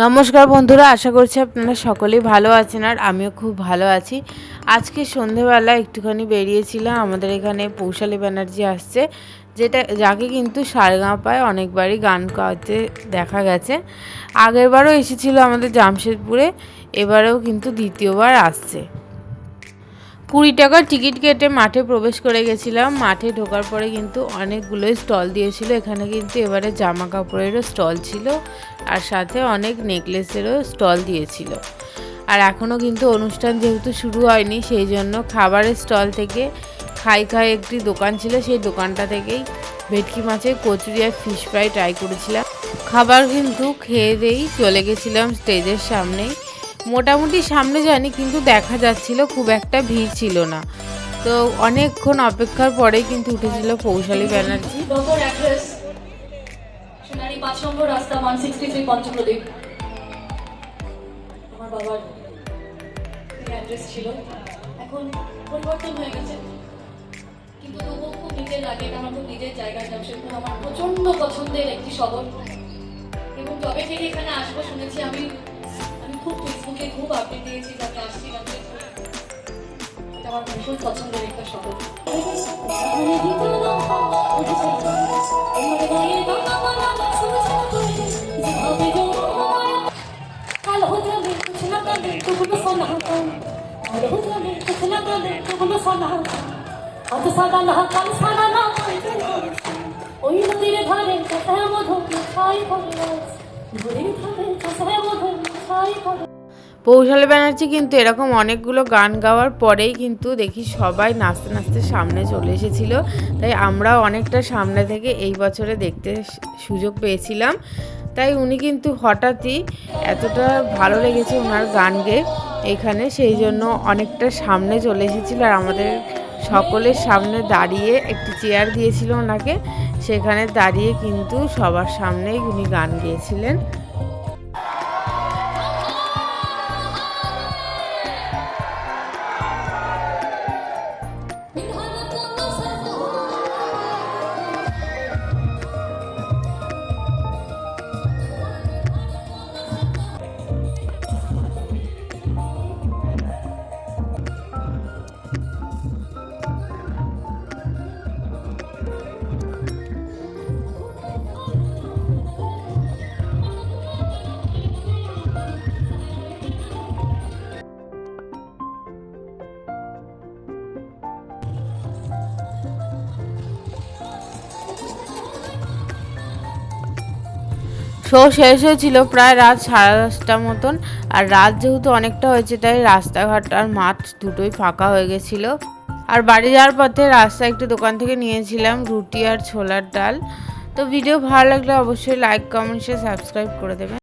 নমস্কার বন্ধুরা, আশা করছি আপনারা সকলেই ভালো আছেন আর আমিও খুব ভালো আছি। আজকে সন্ধেবেলা একটুখানি বেরিয়েছিলাম। আমাদের এখানে পৌশালী ব্যানার্জি আসছে, যাকে কিন্তু সারেগামাপায় অনেকবারই গান গাইতে দেখা গেছে। আগেরবারও এসেছিল আমাদের জামশেদপুরে, এবারেও কিন্তু দ্বিতীয়বার আসছে। 20 টাকার টিকিট কেটে মাঠে প্রবেশ করে গেছিলাম। মাঠে ঢোকার পরে কিন্তু অনেকগুলোই স্টল দিয়েছিল। এখানে কিন্তু এবারে জামা কাপড়েরও স্টল ছিল আর সাথে অনেক নেকলেসেরও স্টল দিয়েছিল। আর এখনও কিন্তু অনুষ্ঠান যেহেতু শুরু হয়নি, সেই জন্য খাবারের স্টল থেকে খাই একটি দোকান ছিল, সেই দোকানটা থেকেই ভেটকি মাছের কচুরি আর ফিশ ফ্রাই ট্রাই করেছিলাম। খাবার কিন্তু খেয়ে দিয়েই চলে গেছিলাম স্টেজের সামনেই। মোটামুটি সামনে যায়নি, কিন্তু দেখা যাচ্ছিল খুব একটা ভিড় ছিল না। তো অনেকক্ষণ অপেক্ষার পরেই কিন্তু উঠেছিল পৌশালী ব্যানার্জি। আমার বাবার অ্যাড্রেস ছিল, এখন পরিবর্তন হয়ে গেছে, কিন্তু তবুও খুব নিজের লাগে। এটা আমার খুব নিজের জায়গা। জামশেদপুর আমার প্রচন্ড পছন্দের একটি শহর, এবং তবে থেকে এখানে আসবো শুনেছি। আমি খুব ফেসবুকে খুব আপডেট দিয়েছি যে আমি আসছি জামশেদপুরে। এটা আমার ভীষণ পছন্দের একটা শহর। পৌশালী ব্যানার্জি কিন্তু এরকম অনেকগুলো গান গাওয়ার পরেই কিন্তু দেখি সবাই নাচতে নাচতে সামনে চলে এসেছিল। তাই আমরাও অনেকটা সামনে থেকে এই বছরে দেখতে সুযোগ পেয়েছিলাম। তাই উনি কিন্তু হঠাৎই এতটা ভালো লেগেছে ওনার গান গেয়ে এখানে, সেই জন্য অনেকটা সামনে চলে এসেছিল আর আমাদের সকলের সামনে দাঁড়িয়ে একটি চেয়ার দিয়েছিল ওনাকে, সেখানে দাঁড়িয়ে কিন্তু সবার সামনেই উনি গান গেয়েছিলেন। শো শেষ হয়েছিল প্রায় রাত 10:30টার মতন। আর রাত যেহেতু অনেকটা হয়েছে, তাই রাস্তাঘাট আর মাঠ দুটোই ফাঁকা হয়ে গেছিলো। আর বাড়ি যাওয়ার পথে রাস্তায় একটি দোকান থেকে নিয়েছিলাম রুটি আর ছোলার ডাল। তো ভিডিও ভালো লাগলে অবশ্যই লাইক, কমেন্ট, শেয়ার, সাবস্ক্রাইব করে দেবেন।